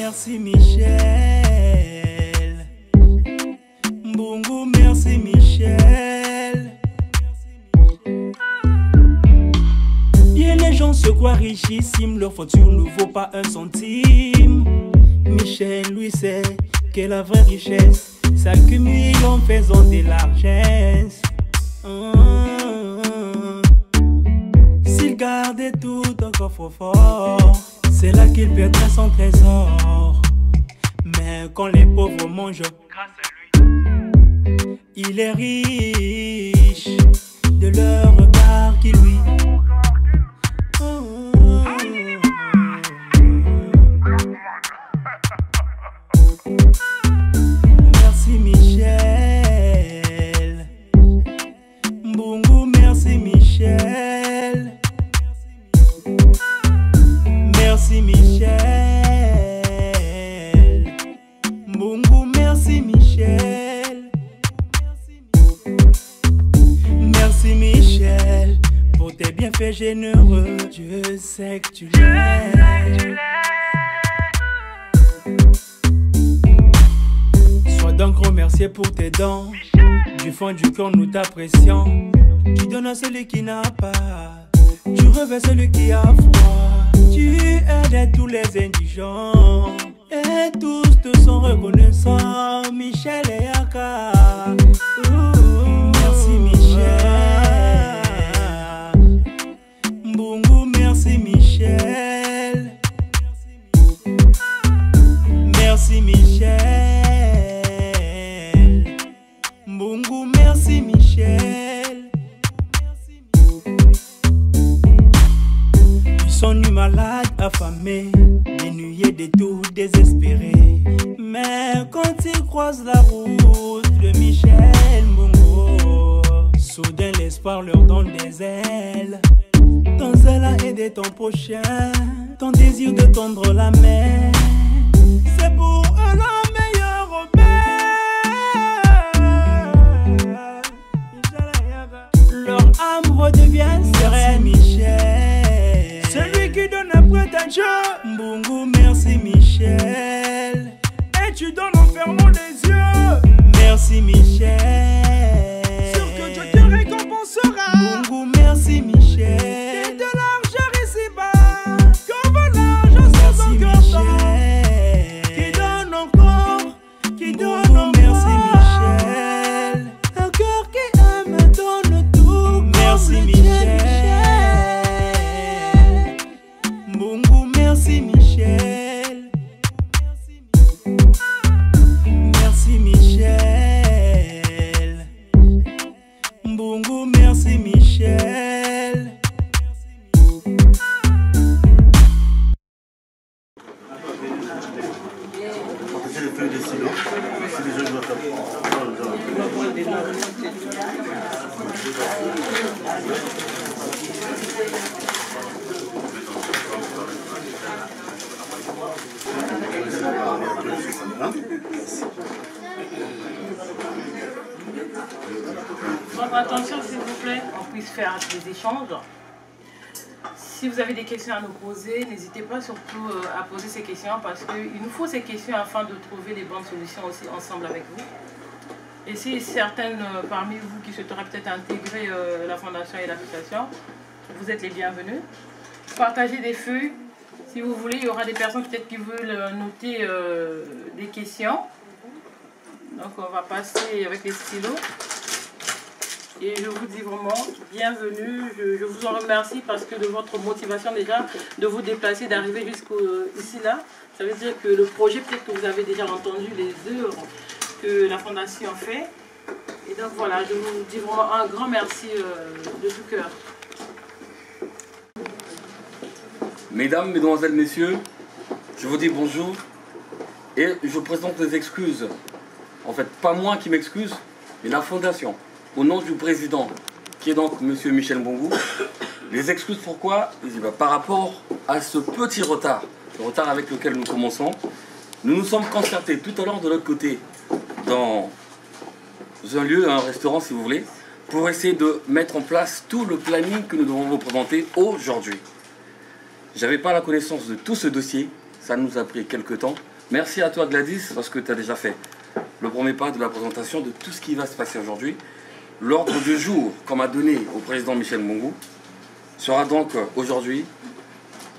Merci Michel. Mbungu, merci Michel. Bien les gens se croient richissimes, leur fortune ne vaut pas un centime. Michel, lui, sait que la vraie richesse s'accumule en faisant des largesses. S'il gardait tout encore fort, c'est là qu'il perdrait son trésor. Mais quand les pauvres mangent, grâce à lui, il est riche de leur regard qui lui. Merci Michel. Mbungu, merci Michel. Merci Michel. Mbungu, merci Michel. Merci Michel pour tes bienfaits généreux. Dieu sait que tu l'aimes. Sois donc remercié pour tes dons. Du fond du cœur nous t'apprécions. Tu donnes à celui qui n'a pas, tu revêts celui qui a froid. Tu aides tous les indigents et tous te sont reconnaissants. Michel et Yaka. Merci Michel. Mbungu, merci Michel. Merci Michel. Mbungu, merci Michel. Ils sont nus malades, affamés, dénuyés de tout, désespérés. Mais quand ils croisent la route de Michel Mbungu, soudain l'espoir leur donne des ailes. Ton zèle a aidé ton prochain, ton désir de tendre la main, c'est pour eux la meilleure aubaine. Leur âme redevient sereine. Michel, celui qui donne après à Dieu. Mbungu, merci Michel. Et tu donnes en fermant les yeux. Merci Michel. Sûr que Dieu te récompensera. Mbungu, merci Michel. Et de l'argent ici-bas, comme l'argent sans encore temps. Qui donne encore, qui donne encore. Merci Michel. Un cœur qui aime donne tout. Merci Michel. Mbungu, merci Michel. Merci Michel. Mbungu, merci Michel. C'est le feuille de stylo. C'est les jeux de votre Votre attention, s'il vous plaît, on puisse faire des échanges. Si vous avez des questions à nous poser, n'hésitez pas surtout à poser ces questions parce qu'il nous faut ces questions afin de trouver les bonnes solutions aussi ensemble avec vous. Et si certaines parmi vous qui souhaiteraient peut-être intégrer la fondation et l'association, vous êtes les bienvenus. Partagez des feuilles. Si vous voulez, il y aura des personnes peut-être qui veulent noter des questions. Donc on va passer avec les stylos. Et je vous dis vraiment bienvenue, je vous en remercie parce que de votre motivation déjà, de vous déplacer, d'arriver jusqu'ici là, ça veut dire que le projet, peut-être que vous avez déjà entendu les œuvres que la Fondation fait. Et donc voilà, je vous dis vraiment un grand merci de tout cœur. Mesdames, Mesdemoiselles, Messieurs, je vous dis bonjour et je présente les excuses. En fait, pas moi qui m'excuse, mais la Fondation. Au nom du président, qui est donc M. Michel Mbungu, les excuses pourquoi? Par rapport à ce petit retard, le retard avec lequel nous commençons, nous nous sommes concertés tout à l'heure de l'autre côté, dans un lieu, un restaurant si vous voulez, pour essayer de mettre en place tout le planning que nous devons vous présenter aujourd'hui. Je n'avais pas la connaissance de tout ce dossier, ça nous a pris quelques temps. Merci à toi Gladys, parce que tu as déjà fait le premier pas de la présentation de tout ce qui va se passer aujourd'hui. L'ordre du jour qu'on m'a donné au président Michel Mbungu sera donc aujourd'hui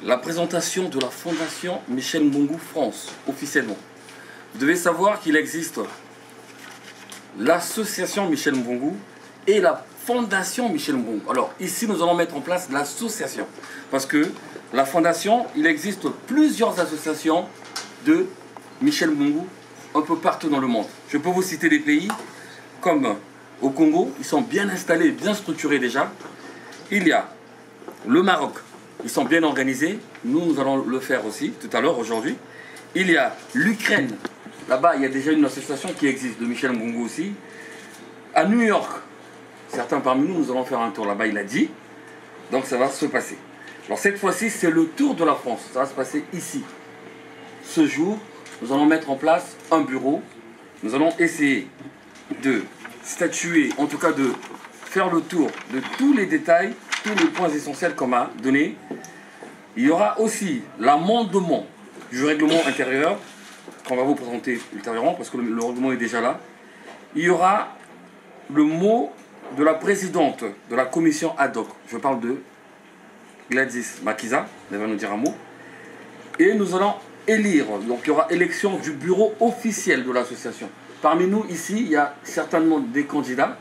la présentation de la Fondation Michel Mbungu France, officiellement. Vous devez savoir qu'il existe l'association Michel Mbungu et la Fondation Michel Mbungu. Alors ici, nous allons mettre en place l'association. Parce que la Fondation, il existe plusieurs associations de Michel Mbungu un peu partout dans le monde. Je peux vous citer des pays comme au Congo, ils sont bien installés, bien structurés déjà. Il y a le Maroc, ils sont bien organisés. Nous allons le faire aussi tout à l'heure, aujourd'hui. Il y a l'Ukraine. Là-bas, il y a déjà une association qui existe, de Michel Mbungu aussi. À New York, certains parmi nous, nous allons faire un tour là-bas, il a dit. Donc ça va se passer. Alors cette fois-ci, c'est le tour de la France. Ça va se passer ici. Ce jour, nous allons mettre en place un bureau. Nous allons essayer de statuer, en tout cas de faire le tour de tous les détails, tous les points essentiels qu'on m'a donnés. Il y aura aussi l'amendement du règlement intérieur qu'on va vous présenter ultérieurement parce que le règlement est déjà là. Il y aura le mot de la présidente de la commission ad hoc. Je parle de Gladys Makiza, elle va nous dire un mot. Et nous allons élire, donc il y aura élection du bureau officiel de l'association. Parmi nous ici, il y a certainement des candidats.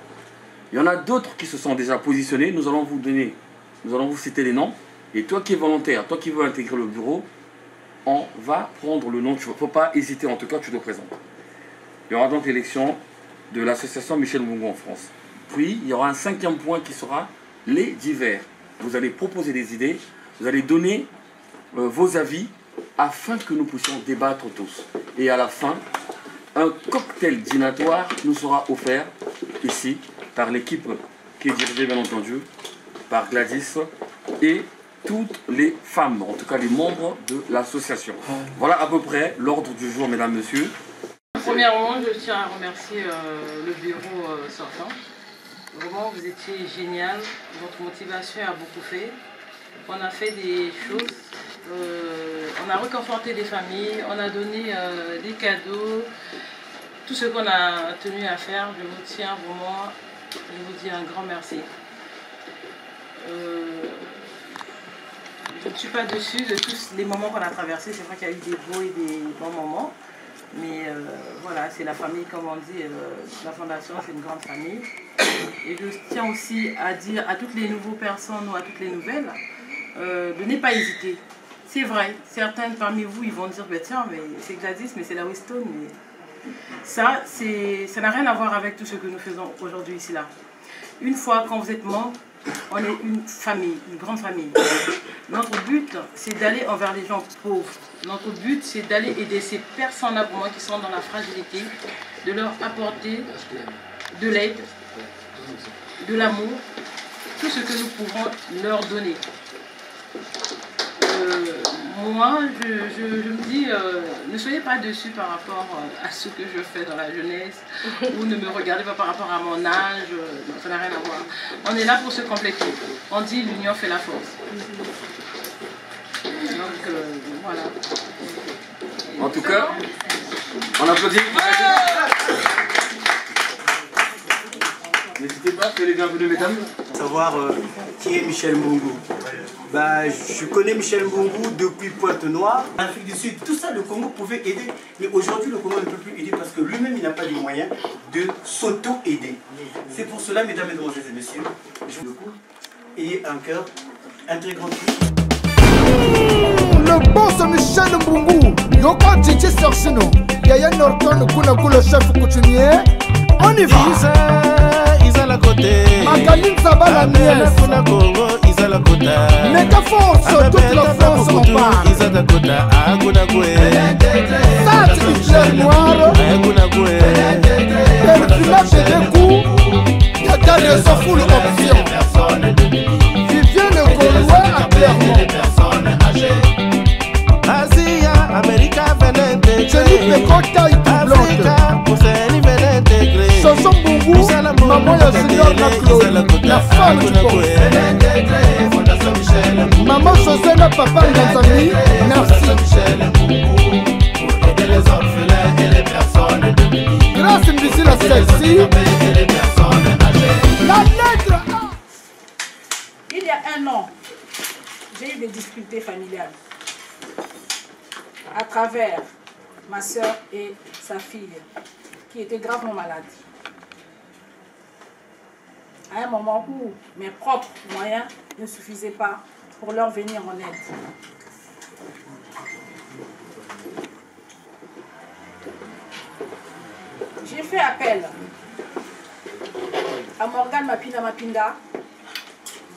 Il y en a d'autres qui se sont déjà positionnés. Nous allons vous citer les noms. Et toi qui es volontaire, toi qui veux intégrer le bureau, on va prendre le nom. Il ne faut pas hésiter, en tout cas, tu te présentes. Il y aura donc l'élection de l'association Michel Mbungu en France. Puis, il y aura un 5e point qui sera les divers. Vous allez proposer des idées, vous allez donner vos avis afin que nous puissions débattre tous. Et à la fin, un cocktail dînatoire nous sera offert ici par l'équipe qui est dirigée bien entendu par Gladys et toutes les femmes, en tout cas les membres de l'association. Voilà à peu près l'ordre du jour, mesdames, messieurs. Premièrement, je tiens à remercier le bureau sortant. Vraiment, vous étiez génial, votre motivation a beaucoup fait. On a fait des choses, on a reconforté des familles, on a donné des cadeaux. Tout ce qu'on a tenu à faire, je vous tiens vraiment, je vous dis un grand merci. Je ne suis pas dessus de tous les moments qu'on a traversés. C'est vrai qu'il y a eu des beaux et des bons moments. Mais voilà, c'est la famille, comme on dit, la fondation, c'est une grande famille. Et je tiens aussi à dire à toutes les nouvelles personnes ou à toutes les nouvelles, de ne pas hésiter. C'est vrai, certains parmi vous, ils vont dire, bah, tiens, mais c'est Gladys, mais c'est la Weston. Mais ça n'a rien à voir avec tout ce que nous faisons aujourd'hui ici là. Une fois, quand vous êtes membre, on est une famille, une grande famille. Notre but, c'est d'aller envers les gens pauvres. Notre but, c'est d'aller aider ces personnes-là pour moi qui sont dans la fragilité, de leur apporter de l'aide, de l'amour, tout ce que nous pouvons leur donner. Moi, je me dis, ne soyez pas dessus par rapport à ce que je fais dans la jeunesse, ou ne me regardez pas par rapport à mon âge, ça n'a rien à voir. On est là pour se compléter. On dit l'union fait la force. Donc, voilà. En tout cas, on applaudit. N'hésitez pas, soyez les bienvenus, mesdames. Savoir qui est Michel Mbungu. Bah, je connais Michel Mbungu depuis Pointe-Noire. En Afrique du Sud, tout ça, le Congo pouvait aider. Mais aujourd'hui, le Congo ne peut plus aider parce que lui-même, il n'a pas les moyens de s'auto-aider. C'est pour cela, mesdames, mesdemoiselles et messieurs, je vous coup, ayez un cœur, un très grand cœur. Le boss Michel Mbungu, Yoko Titi Sorsino, Yaya Norton, Kuna chef coutumier. On y va! Isa la côté. Magaline Zabala nièce. Kuna Congo, Isa la côté. Méga force, toute la France en parle. Isa la côté, Kuna Koué. Ça, c'est Hitler noir. Kuna Koué. Le village des coups, il y a des raisons full option. Vivien le Gaulois à Clermont. Asia, America, venez intégrer. Jenny Pekota et tout blonde. Africa, Oceanie, venez intégrer. Chanson Mbungu, maman maman ya Junior na Claude, la femme du corps. Maman José na papa Nganzami, merci. Grâce invisible à celle-ci, la lettre A. Il y a un an, j'ai eu des difficultés familiales à travers ma soeur et sa fille qui étaient gravement malades. À un moment où mes propres moyens ne suffisaient pas pour leur venir en aide. J'ai fait appel à Morgane Mapinda Mapinda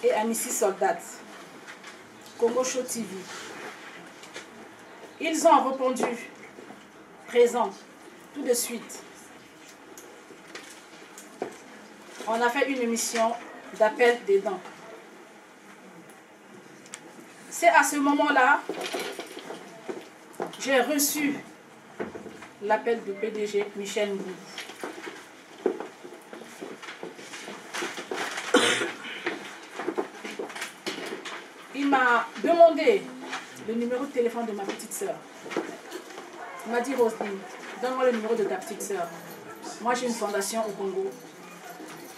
et à Missy Soldat, Congo Show TV. Ils ont répondu présent tout de suite. On a fait une émission d'appel des dents. C'est à ce moment-là j'ai reçu l'appel du PDG Michel Mbou. Il m'a demandé le numéro de téléphone de ma petite sœur. Il m'a dit, Roselyne, donne-moi le numéro de ta petite sœur. Moi, j'ai une fondation au Congo.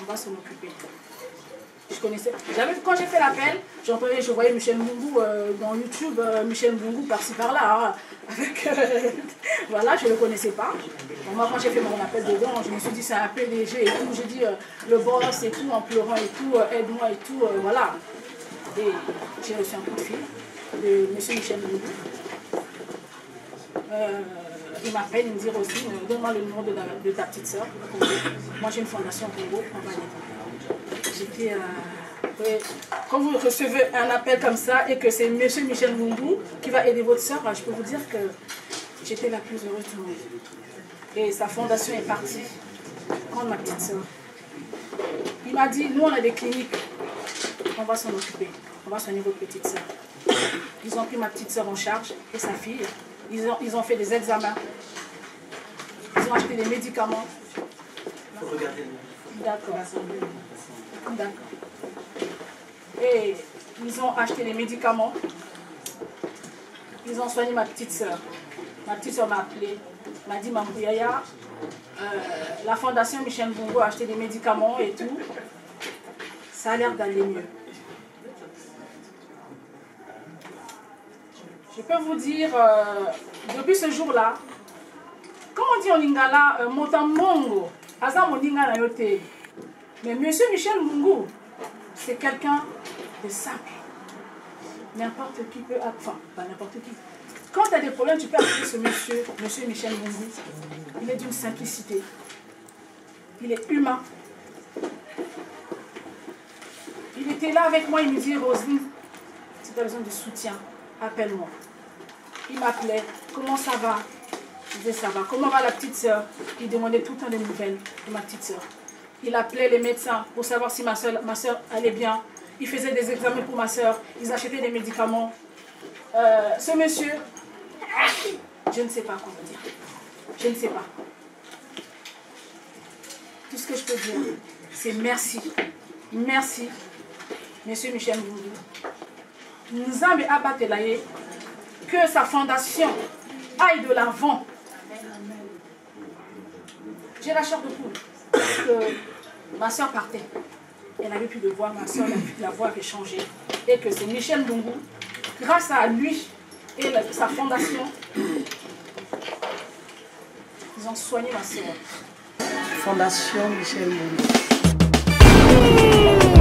On va s'en occuper. Je connaissais. Quand j'ai fait l'appel, je voyais Michel Mbungu dans YouTube, Michel Mbungu par-ci par-là. Hein, avec, voilà, je ne le connaissais pas. Donc, moi, quand j'ai fait mon appel dedans, je me suis dit, c'est un PDG et tout. J'ai dit, le boss et tout, en pleurant et tout, aide-moi et tout, voilà. Et j'ai reçu un coup de fil de M. Michel Mbungu. Il m'appelle, il me dit aussi, donne-moi le numéro de ta petite soeur. Moi j'ai une fondation au Congo, on va l'aider. J'étais quand vous recevez un appel comme ça et que c'est M. Michel Mbungu qui va aider votre soeur, je peux vous dire que j'étais la plus heureuse du monde. Et sa fondation est partie prendre ma petite soeur. Il m'a dit, nous on a des cliniques, on va s'en occuper, on va soigner votre petite soeur. Ils ont pris ma petite soeur en charge et sa fille. Ils ont fait des examens. Ils ont acheté des médicaments. D'accord. D'accord. Et ils ont acheté des médicaments. Ils ont soigné ma petite soeur. Ma petite soeur m'a appelé. M'a dit, Maman Yaya, la fondation Michel Mbungu a acheté des médicaments et tout. Ça a l'air d'aller mieux. Je peux vous dire, depuis ce jour-là, comme on dit en lingala, Motamongo, Aza Moninga na yote. Mais monsieur Michel Mbungu, c'est quelqu'un de simple. N'importe qui peut, enfin, pas n'importe qui. Quand tu as des problèmes, tu peux appeler ce monsieur, monsieur Michel Mbungu. Il est d'une simplicité. Il est humain. Il était là avec moi, il me dit, Roselyne, si tu as besoin de soutien, appelle-moi. Il m'appelait, comment ça va? Je disais ça va. Comment va la petite soeur? Il demandait tout le temps des nouvelles de ma petite soeur. Il appelait les médecins pour savoir si ma soeur allait bien. Il faisait des examens pour ma soeur. Ils achetaient des médicaments. Ce monsieur, je ne sais pas quoi dire. Je ne sais pas. Tout ce que je peux dire, c'est merci. Merci, monsieur Michel Mbungu. Nous avons abattu que sa fondation aille de l'avant. J'ai la chair de poule parce que ma soeur partait. Elle n'avait plus de voix, ma soeur, la voix avait changé. Et que c'est Michel Mbungu, grâce à lui et sa fondation, ils ont soigné ma soeur. Fondation Michel Mbungu.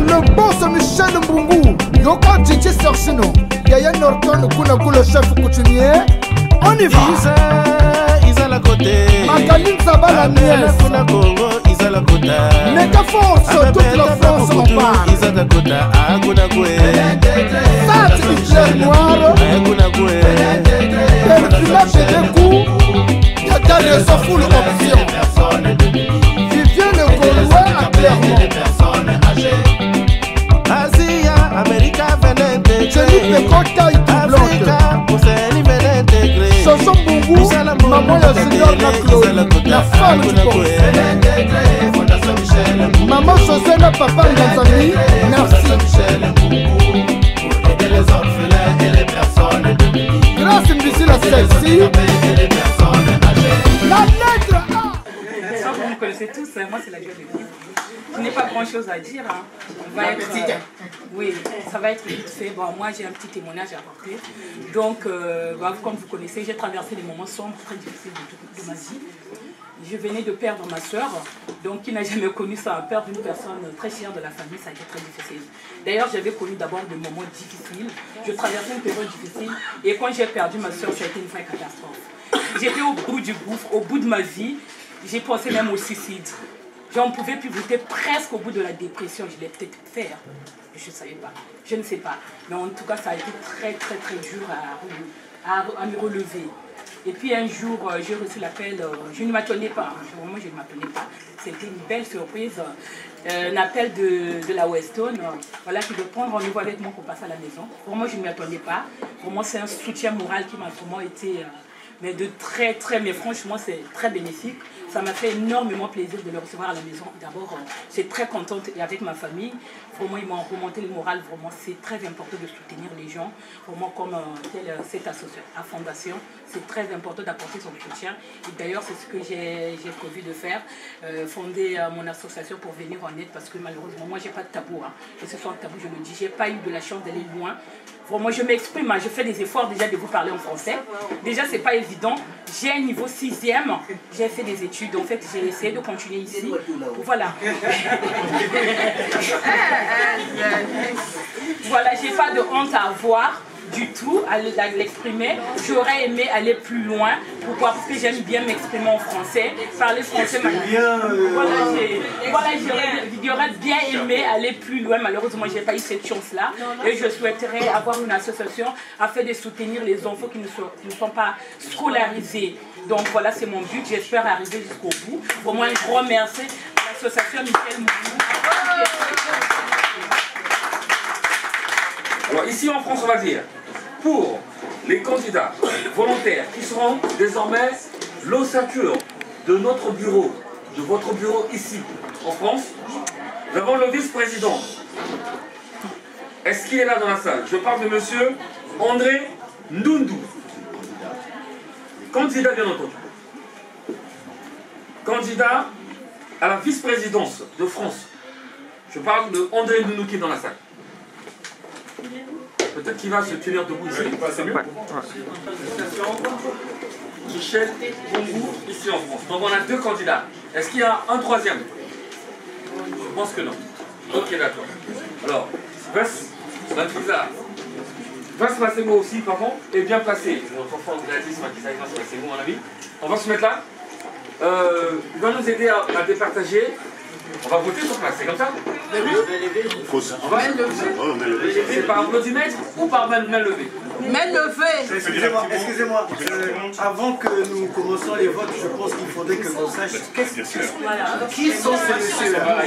Le boss Michel Mbungu, Yoko Djidji Sorchino, Yaya Norton, Kunaku le chef coutumier. On y va. Isa la côté. Magaline Saba la nièce. Kuna Congo, Isa la kota. Métaphore sur toute la France on parle. Isa la kota, Aguna Koué. Ça c'est Hitler noir. Aguna Koué. Perfumé des coups. Y'a des full options. Vivien le Gaulois à Clermont. Asia, America venait intégrer. Jenny Pekota et tout blonde. Pousseni venait intégrer. Chanson Mbungu, maman ya Junior na Claude, la femme du corps. Maman José le papa Nganzami, merci. Grâce Mbisi la celle-ci, la lettre A. Ça, vous me connaissez tous, moi c'est la joie de vivre. Je n'ai pas grand chose à dire. Hein. On va être, oui, ça va être vite fait. Bon, moi j'ai un petit témoignage à apporter. Donc, comme vous connaissez, j'ai traversé des moments sombres, très difficiles de ma vie. Je venais de perdre ma soeur, donc qui n'a jamais connu ça, perdre une personne très chère de la famille, ça a été très difficile. D'ailleurs, j'avais connu d'abord des moments difficiles, je traversais une période difficile, et quand j'ai perdu ma soeur, ça a été une vraie catastrophe. J'étais au bout du gouffre, au bout de ma vie, j'ai pensé même au suicide. J'en pouvais plus, j'étais presque au bout de la dépression, je l'ai peut-être fait, je ne savais pas, je ne sais pas. Mais en tout cas, ça a été très très très dur à me relever. Et puis un jour, j'ai reçu l'appel, je ne m'attendais pas, vraiment je ne m'attendais pas. C'était une belle surprise, un appel de la Weston, voilà, qui veut prendre rendez-vous avec moi pour passer à la maison. Vraiment je ne m'y attendais pas, vraiment c'est un soutien moral qui m'a vraiment été, mais franchement c'est très bénéfique. Ça m'a fait énormément plaisir de le recevoir à la maison. D'abord, j'étais très contente et avec ma famille. Vraiment, ils m'ont remonté le moral. Vraiment, c'est très important de soutenir les gens. Vraiment, comme cette association, à Fondation, c'est très important d'apporter son soutien. Et d'ailleurs, c'est ce que j'ai prévu de faire. Fonder mon association pour venir en aide parce que malheureusement, moi, j'ai pas de tabou. Hein. Et ce soit un tabou, je le dis. J'ai pas eu de la chance d'aller loin. Vraiment, je m'exprime, hein. Je fais des efforts déjà de vous parler en français. Déjà, c'est pas évident. J'ai un niveau 6e. J'ai fait des études. En fait, j'ai essayé de continuer ici. Voilà. Voilà, j'ai pas de honte à avoir du tout à l'exprimer. J'aurais aimé aller plus loin. Pourquoi? Parce que j'aime bien m'exprimer en français. Parler français, j'aurais bien aimé aller plus loin. Malheureusement, j'ai pas eu cette chance-là. Et je souhaiterais avoir une association afin de soutenir les enfants qui ne sont pas scolarisés. Donc voilà, c'est mon but. J'espère arriver jusqu'au bout. Pour moi, un grand merci à l'association Michel Mbungu. Alors ici en France, on va dire, pour les candidats volontaires qui seront désormais l'ossature de notre bureau, de votre bureau ici en France, nous avons le vice-président. Est-ce qu'il est là dans la salle? Je parle de monsieur André Ndundu. Candidat bien entendu. Candidat à la vice-présidence de France. Je parle de André Ndundu qui est dans la salle. Peut-être qu'il va se tenir debout ici. Michel Mbungu ici en France. Donc on a 2 candidats. Est-ce qu'il y a un 3e? Je pense que non. Ok, d'accord. Alors, Vas Massimo aussi, pardon, est bien placé. Notre enfant de réalisme qui s'appelle Vas Massimo, mon ami. On va se mettre là. Il va nous aider à départager. On va voter sur place, c'est comme ça? On va lever. C'est par applaudimètre ou par main levée? Main levée. Excusez-moi, avant que nous commencions les votes, je pense qu'il faudrait que l'on sache qui sont ces messieurs-là.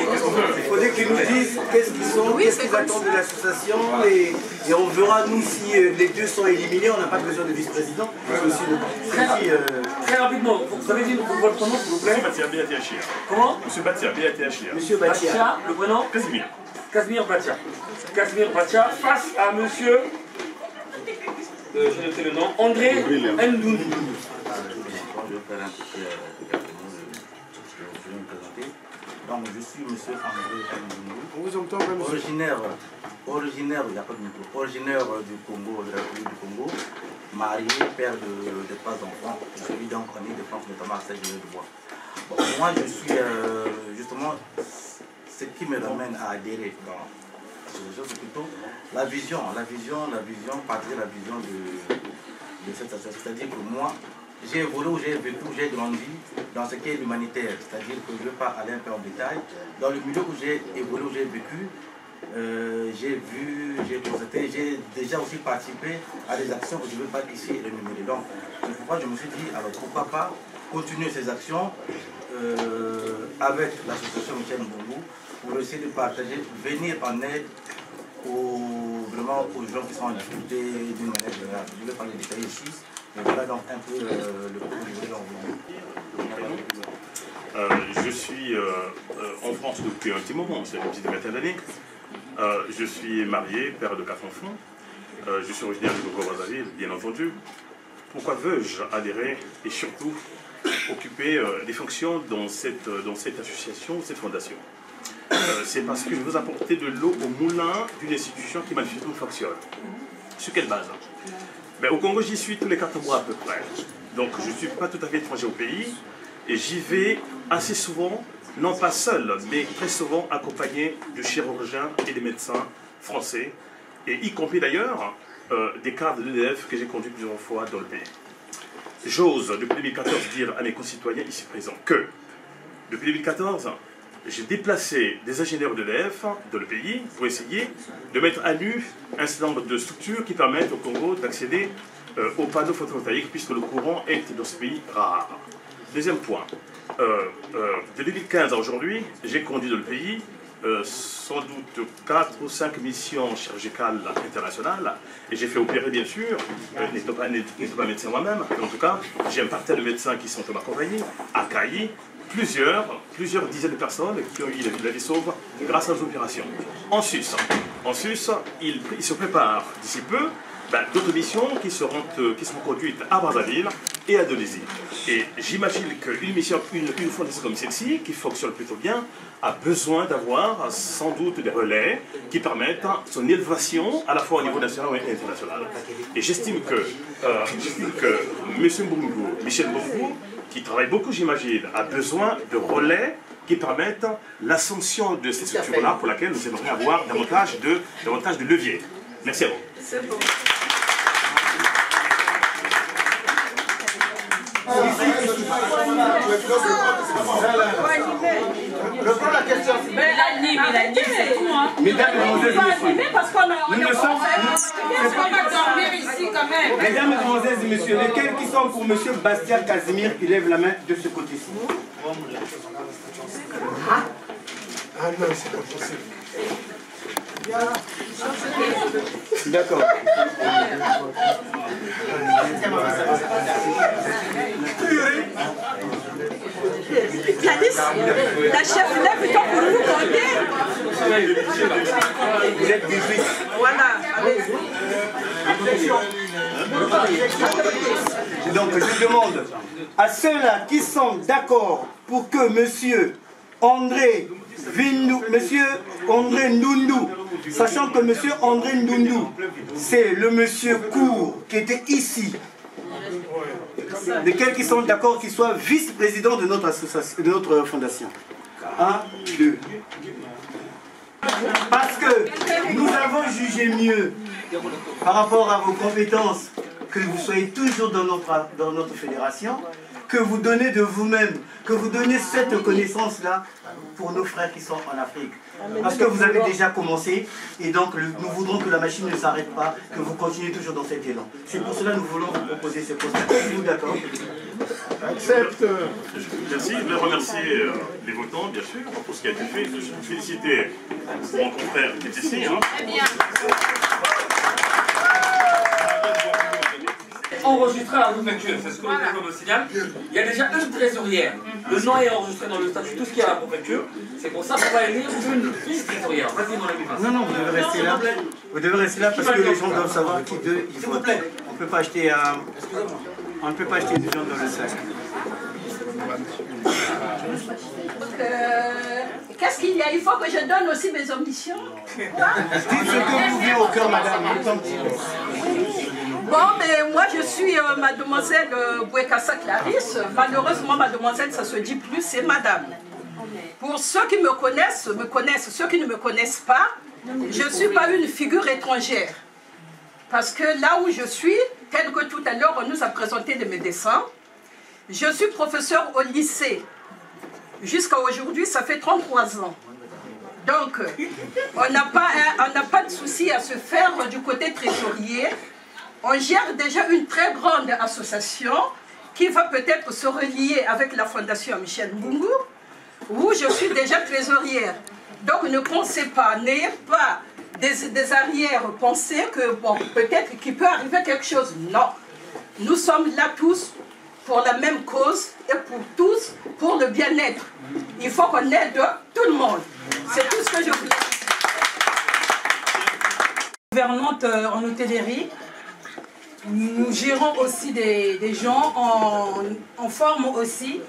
Il faudrait qu'ils nous disent qu'est-ce qu'ils sont, qu'est-ce qu'ils attendent de l'association et on verra nous si les 2 sont éliminés, on n'a pas besoin de vice-président. Très rapidement, vous avez dit votre nom s'il vous plaît? Monsieur Batia Béatéachir. Comment? Monsieur Batia Béatéachir. Monsieur Batia. Le prénom? Casimir. Casimir Batia. Casimir Batia face à monsieur, je vais noter le nom, André Ndundu. Donc je suis monsieur André Ndundu, originaire du Congo, de la République du Congo, marié, père de 3 enfants. Je suis donc en Ile-de-France, notamment à Saint-Genis-de-Bois. Bon, moi je suis justement ce qui me ramène à adhérer dans l'association, c'est plutôt la vision, partager la vision de cette association. C'est-à-dire que moi, j'ai évolué, où j'ai vécu, j'ai grandi dans ce qui est l'humanitaire. C'est-à-dire que je ne vais pas aller un peu en détail. Dans le milieu où j'ai évolué, où j'ai vécu, j'ai vu, j'ai constaté, j'ai déjà aussi participé à des actions que je ne vais pas ici énumérer. Donc, c'est pourquoi je me suis dit, alors pourquoi pas continuer ces actions avec l'association Michel Mbungu pour essayer de partager, venir en aide aux gens qui sont en difficulté d'une manière générale. Je ne vais pas les détailler ici, mais voilà donc un peu le propos que je voulais leur Je suis en France depuis un petit moment, c'est une petite vingtaine d'années. Je suis marié, père de 4 enfants. Je suis originaire du Congo-Brazzaville, bien entendu. Pourquoi veux-je adhérer et surtout occuper des fonctions dans cette association, cette fondation? C'est parce que je veux apporter de l'eau au moulin d'une institution qui manifestement fonctionne. Sur quelle base? Au Congo, j'y suis tous les 4 mois à peu près. Donc je ne suis pas tout à fait étranger au pays et j'y vais assez souvent, non pas seul, mais très souvent accompagné de chirurgiens et de médecins français, et y compris d'ailleurs des cadres de l'EDF que j'ai conduits plusieurs fois dans le pays. J'ose, depuis 2014, dire à mes concitoyens ici présents que, depuis 2014, j'ai déplacé des ingénieurs de l'EDF dans le pays pour essayer de mettre à nu un certain nombre de structures qui permettent au Congo d'accéder aux panneaux photovoltaïques, puisque le courant est dans ce pays rare. Deuxième point, de 2015 à aujourd'hui, j'ai conduit dans le pays sans doute 4 ou 5 missions chirurgicales internationales, et j'ai fait opérer bien sûr, n'étant pas médecin moi-même, mais en tout cas, j'ai un parterre de médecins qui sont à ma compagnie, à Kayi, plusieurs dizaines de personnes qui ont eu la vie sauve grâce à nos opérations. En Suisse, il se prépare d'ici peu d'autres missions qui seront conduites à Brazzaville et à Indonésie. Et j'imagine qu'une mission, une fondation comme celle-ci, qui fonctionne plutôt bien, a besoin d'avoir sans doute des relais qui permettent son élévation à la fois au niveau national et international. Et j'estime que Michel Mbungu, qui travaille beaucoup, j'imagine, a besoin de relais qui permettent l'ascension de cette structure-là pour laquelle nous aimerions avoir davantage de leviers. Merci à vous. C'est bon. Reprends la question. Mais il anime, c'est tout. Hein. Mesdames et messieurs, parce qu'on a dormir ici quand même. Mesdames, mesdemoiselles et messieurs, lesquels qui sont pour monsieur Bastien Casimir qui lève la main de ce côté-ci? Ah non, c'est pas possible. D'accord. Calice, la chef lève-toi pour nous compter. Vous êtes 18. Voilà. Donc je demande à ceux-là qui sont d'accord pour que monsieur André Ndundu, sachant que monsieur André Ndundu, c'est le monsieur Cour qui était ici, lesquels qui sont d'accord qu'il soit vice-président de notre association, de notre fondation. 1, 2. Parce que nous avons jugé mieux par rapport à vos compétences que vous soyez toujours dans notre fédération, que vous donnez de vous-même, que vous donnez cette connaissance-là pour nos frères qui sont en Afrique. Parce que vous avez déjà commencé, et donc nous voudrons que la machine ne s'arrête pas, que vous continuez toujours dans cet élan. C'est pour cela que nous voulons vous proposer ce poste. Êtes-vous d'accord? Accepte. Merci, je voulais remercier les votants, bien sûr, pour ce qui a été fait. Je veux féliciter mon confrère qui est ici. Très bien. Enregistré à la préfecture, c'est ce que le signal. Il y a déjà une trésorière. Le nom est enregistré dans le statut, tout ce qui est à la préfecture. C'est pour ça qu'on va élire une vice-trésorière. Vas-y, mon ami. Non, vous devez rester là. Vous devez rester là parce que les gens doivent savoir qui veut. S'il vous plaît. On ne peut pas acheter on ne peut pas acheter des gens dans le sac. Qu'est-ce qu'il y a? Il faut que je donne aussi mes ambitions. Dites ce que vous voulez au cœur, madame. Bon, mais moi je suis mademoiselle Bouekassa Clarisse. Malheureusement, mademoiselle, ça se dit plus, c'est madame. Pour ceux qui me connaissent. Ceux qui ne me connaissent pas, je ne suis pas une figure étrangère. Parce que là où je suis, tel que tout à l'heure on nous a présenté de mes dessins, je suis professeur au lycée. Jusqu'à aujourd'hui, ça fait 33 ans. Donc, on n'a pas de souci à se faire du côté trésorier. On gère déjà une très grande association qui va peut-être se relier avec la fondation Michel Mbungu, où je suis déjà trésorière. Donc ne pensez pas, n'ayez pas des arrière-pensées que bon, peut-être qu'il peut arriver quelque chose. Non. Nous sommes là tous pour la même cause et pour tous, pour le bien-être. Il faut qu'on aide tout le monde. C'est tout ce que je voulais. Gouvernante en hôtellerie, nous gérons aussi des gens, on forme aussi,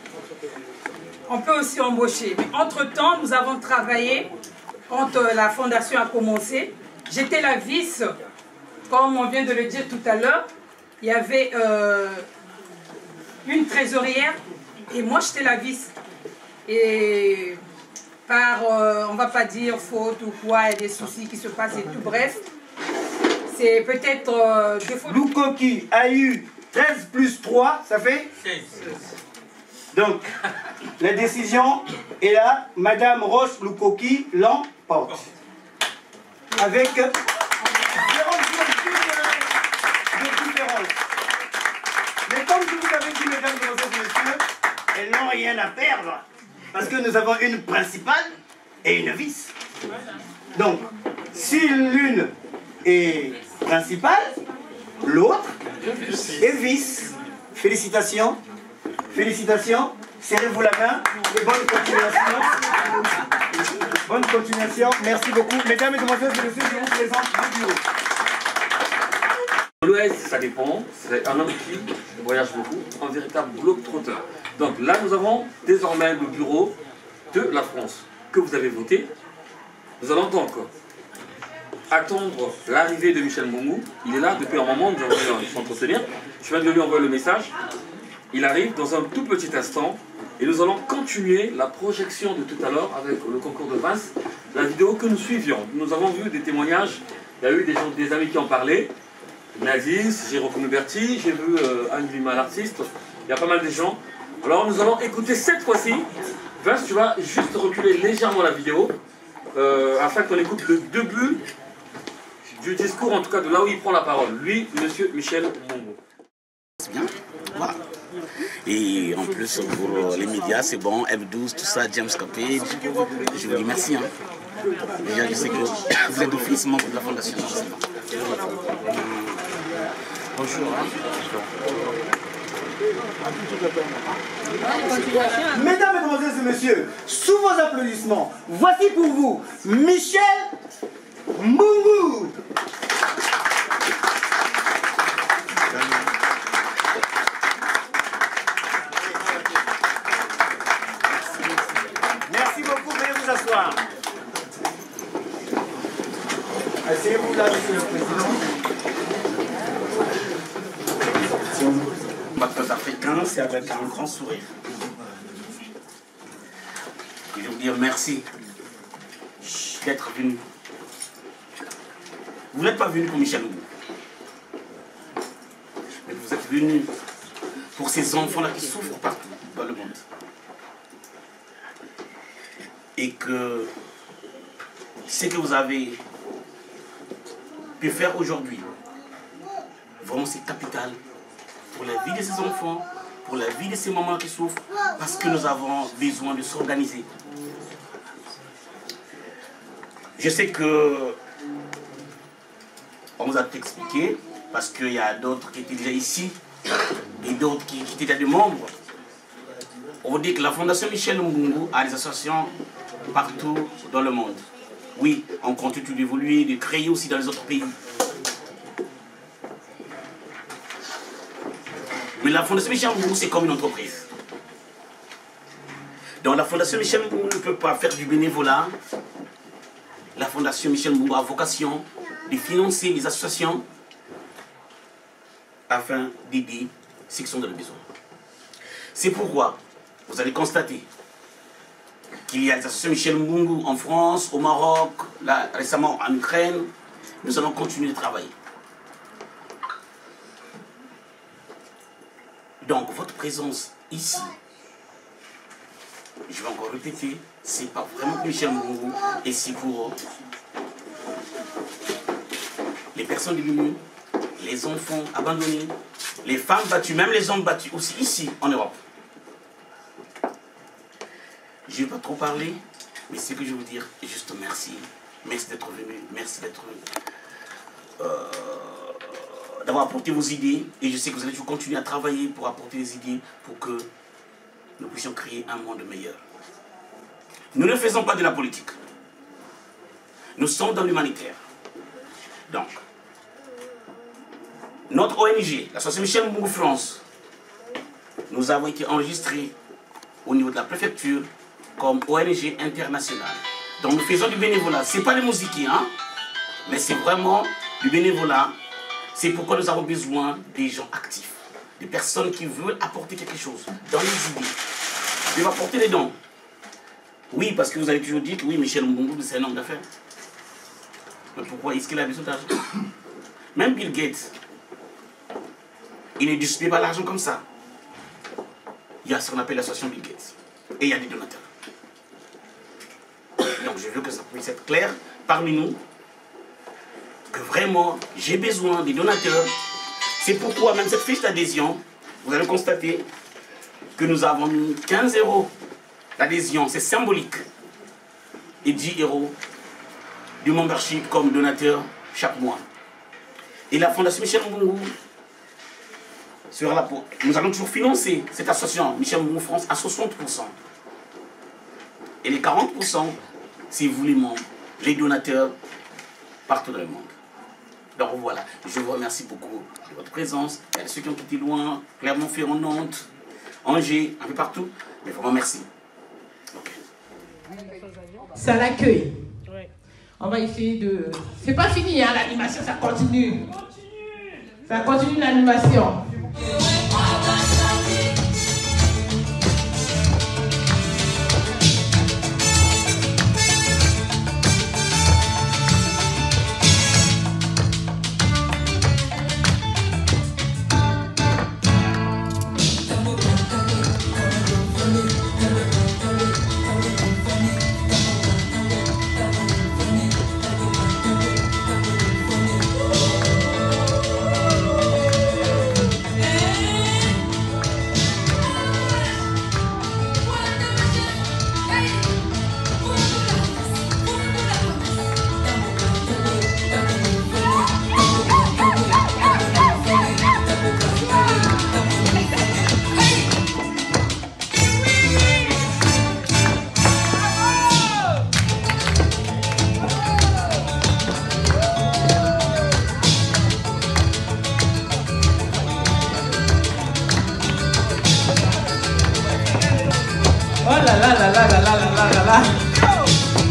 on peut aussi embaucher. Mais entre-temps, nous avons travaillé quand la fondation a commencé. J'étais la vice, comme on vient de le dire tout à l'heure. Il y avait une trésorière et moi j'étais la vice. Et par, on va pas dire faute ou quoi, il y a des soucis qui se passent et tout, bref. C'est peut-être des fautes. Lukoki a eu 13 plus 3, ça fait 16. Donc, la décision est là. Madame Roche Lukoki l'emporte. Avec 0,2 de différence. Mais comme je vous avais dit, mesdames et messieurs, elles n'ont rien à perdre. Parce que nous avons une principale et une vice. Donc, si l'une est principale, l'autre est vice. Félicitations. Félicitations. Serrez-vous la main et bonne continuation. Bonne continuation. Merci beaucoup. Mesdames et messieurs, je vous présente le bureau. L'Ouest, ça dépend. C'est un homme qui voyage beaucoup, un véritable globe-trotteur. Donc là, nous avons désormais le bureau de la France que vous avez voté. Nous allons donc attendre l'arrivée de Michel Mbungu. Il est là depuis un moment, nous allons s'entretenir. Je viens de lui envoyer le message. Il arrive dans un tout petit instant et nous allons continuer la projection de tout à l'heure avec le concours de Vince, la vidéo que nous suivions. Nous avons vu des témoignages, il y a eu des amis qui en parlaient. Nazis, j'ai reconnu Bertie, j'ai vu Anne Lima l'artiste, il y a pas mal de gens. Alors nous allons écouter cette fois-ci. Vince, tu vas juste reculer légèrement la vidéo afin qu'on écoute le début du discours, en tout cas de là où il prend la parole. Lui, monsieur Michel Mbungu. C'est bien, voilà. Et en plus pour les médias, c'est bon, F12, tout ça, James Capé, je vous dis merci. Hein. Déjà, je sais que vous êtes d'office membre de la fondation. Bonjour. Mesdames, Mesdemoiselles et Messieurs, sous vos applaudissements, voici pour vous Michel Mbungu. Merci beaucoup, veuillez vous asseoir. Asseyez-vous là, Monsieur le Président. Bateaux africains, c'est avec un grand sourire. Je veux vous dire merci d'être venu. Vous n'êtes pas venu pour Michel Mbungu, mais vous êtes venu pour ces enfants-là qui souffrent partout dans le monde. Et que ce que vous avez pu faire aujourd'hui, vraiment c'est capital pour la vie de ces enfants, pour la vie de ces mamans qui souffrent, parce que nous avons besoin de s'organiser. Je sais que on vous a tout expliqué, parce qu'il y a d'autres qui étaient déjà ici, et d'autres qui étaient déjà des membres. On vous dit que la Fondation Michel Mbungu a des associations partout dans le monde. Oui, on continue d'évoluer, de créer aussi dans les autres pays. Mais la Fondation Michel Mbungu, c'est comme une entreprise. Donc la Fondation Michel Mbungu ne peut pas faire du bénévolat. La Fondation Michel Mbungu a vocation de financer des associations afin d'aider ceux qui sont dans le besoin. C'est pourquoi vous allez constater qu'il y a des associations Michel Mbungu en France, au Maroc, là, récemment en Ukraine. Nous allons continuer de travailler. Donc, votre présence ici, je vais encore répéter, c'est pas vraiment pour Michel Mbungu, et c'est pour les personnes démunies, les enfants abandonnés, les femmes battues, même les hommes battus, aussi ici en Europe. Je ne vais pas trop parler, mais ce que je veux dire est juste merci. Merci d'être venu, merci d'être d'avoir apporté vos idées. Et je sais que vous allez toujours continuer à travailler pour apporter des idées pour que nous puissions créer un monde meilleur. Nous ne faisons pas de la politique. Nous sommes dans l'humanitaire. Donc, notre ONG, l'association Michel Mbungu France, nous avons été enregistrés au niveau de la préfecture comme ONG internationale. Donc nous faisons du bénévolat. Ce n'est pas de musique, hein, mais c'est vraiment du bénévolat. C'est pourquoi nous avons besoin des gens actifs, des personnes qui veulent apporter quelque chose dans les idées. Ils vont apporter des dons. Oui, parce que vous avez toujours dit que oui, Michel Mbungu, c'est un homme d'affaires. Mais pourquoi est-ce qu'il a besoin d'argent? Même Bill Gates, il ne distribue pas l'argent comme ça. Il y a ce qu'on appelle l'association Bill Gates. Et il y a des donateurs. Donc je veux que ça puisse être clair parmi nous. Que vraiment, j'ai besoin des donateurs. C'est pourquoi même cette fiche d'adhésion, vous allez constater que nous avons mis 15 € d'adhésion. C'est symbolique. Et 10 € du membership comme donateur chaque mois. Et la Fondation Michel Mbungu sera là pour... Nous allons toujours financer cette association Michel Mbungu France à 60%. Et les 40%, c'est vous les membres, les donateurs, partout dans le monde. Donc voilà, je vous remercie beaucoup de votre présence. Il y a ceux qui ont quitté loin, Clermont-Ferrand, Nantes, Angers, un peu partout. Mais vraiment merci. Okay. Ça l'accueille. On va essayer de... C'est pas fini, hein, l'animation, ça continue. Ça continue l'animation.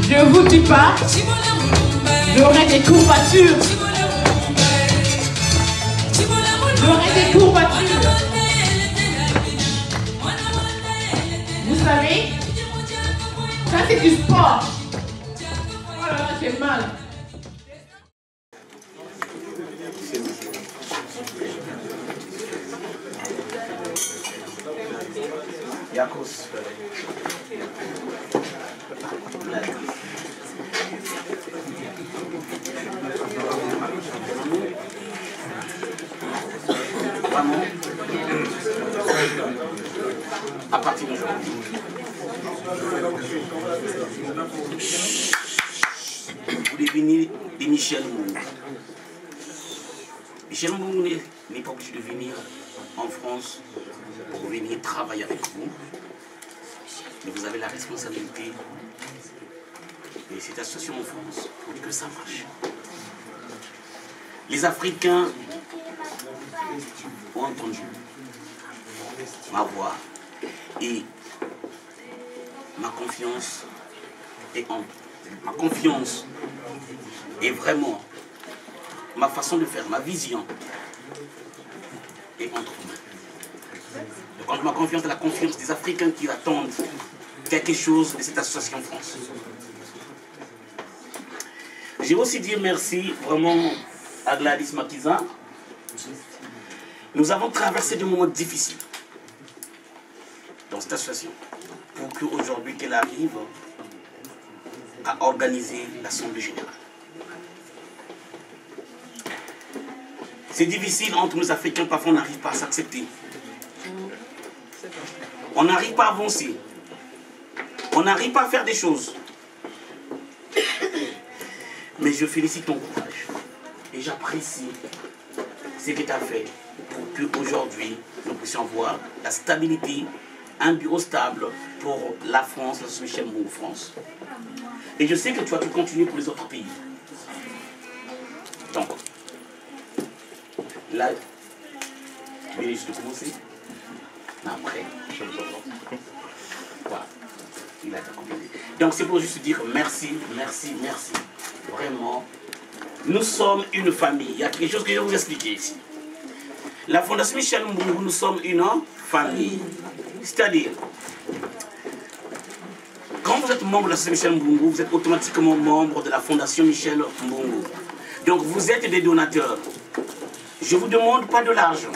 Je vous dis pas, j'aurai des courbatures. J'aurai des courbatures. Vous savez, ça c'est du sport. Oh là là, j'ai mal. Yakos. Vraiment, à partir d'aujourd'hui, vous devenez des Michel Mbungu. Michel Mbungu n'est pas obligé de venir en France pour venir travailler avec vous, mais vous avez la responsabilité de cette association en France pour que ça marche. Les Africains ont entendu ma voix et ma confiance est vraiment ma façon de faire, ma vision est entre vous. Donc ma confiance est la confiance des Africains qui attendent quelque chose de cette association France. J'ai aussi dit merci vraiment à Gladys Makiza. Nous avons traversé des moments difficiles dans cette association pour qu'aujourd'hui qu'elle arrive à organiser l'Assemblée générale. C'est difficile entre nous Africains, parfois on n'arrive pas à s'accepter. On n'arrive pas à avancer. On n'arrive pas à faire des choses. Mais je félicite ton courage et j'apprécie ce que tu as fait pour qu'aujourd'hui, nous puissions avoir la stabilité, un bureau stable pour la France, la Michel Mbongo France. Et je sais que tu vas tout continuer pour les autres pays. Donc, là, tu viens juste de commencer. Après, voilà. Il a commencé. Donc, c'est pour juste dire merci, merci, merci. Vraiment. Nous sommes une famille. Il y a quelque chose que je vais vous expliquer ici. La Fondation Michel Mbongo, nous sommes une famille. C'est-à-dire, quand vous êtes membre de la Fondation Michel Mbongo, vous êtes automatiquement membre de la Fondation Michel Mbongo. Donc, vous êtes des donateurs. Je ne vous demande pas de l'argent.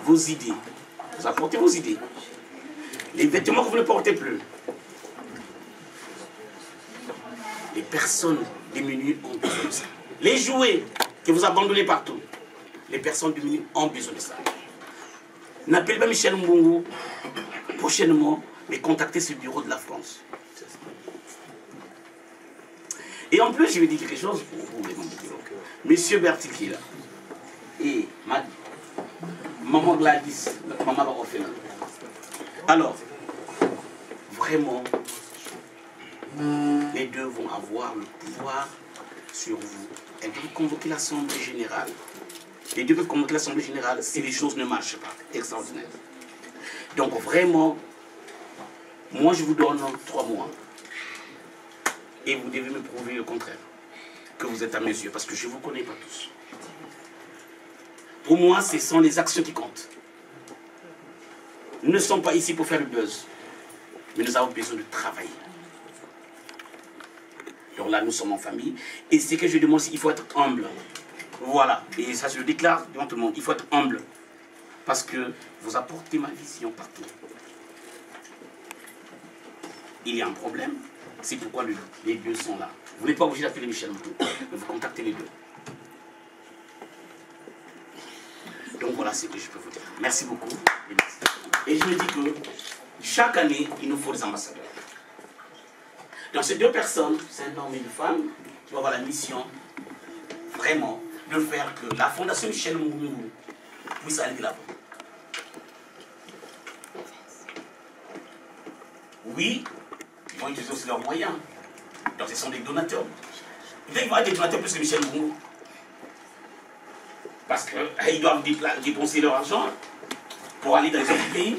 Vos idées. Vous apportez vos idées. Les vêtements que vous ne portez plus. Les personnes démunies ont besoin de ça. Les jouets que vous abandonnez partout. Les personnes démunies ont besoin de ça. N'appelez pas Michel Mbongo prochainement, mais contactez ce bureau de la France. Et en plus, je vais dire quelque chose pour vous, les membres du bureau. Monsieur Berti qui est là, et maman Gladys, maman Barofena. Alors, vraiment, les deux vont avoir le pouvoir sur vous. Elles peuvent convoquer l'Assemblée générale. Les deux peuvent convoquer l'Assemblée générale si les choses ne marchent pas. Extraordinaire. Donc vraiment, moi je vous donne 3 mois. Et vous devez me prouver le contraire. Que vous êtes à mes yeux, parce que je ne vous connais pas tous. Pour moi, ce sont les actions qui comptent. Nous ne sommes pas ici pour faire le buzz. Mais nous avons besoin de travailler. Donc là, nous sommes en famille. Et ce que je demande, c'est qu'il faut être humble. Voilà. Et ça, je le déclare devant tout le monde. Il faut être humble. Parce que vous apportez ma vision partout. Il y a un problème. C'est pourquoi les deux sont là. Vous n'êtes pas obligé d'appeler Michel Mbongo. Mais vous contactez les deux. Donc voilà ce que je peux vous dire. Merci beaucoup. Et je me dis que chaque année, il nous faut des ambassadeurs. Donc ces deux personnes, c'est un homme et une femme, qui vont avoir la mission, vraiment, de faire que la Fondation Michel Mbongo puisse aller de l'avant. Oui, ils vont utiliser aussi leurs moyens. Donc ce sont des donateurs. Il va y avoir des donateurs plus que Michel Mbongo. Parce qu'ils doivent dépenser leur argent pour aller dans les autres pays.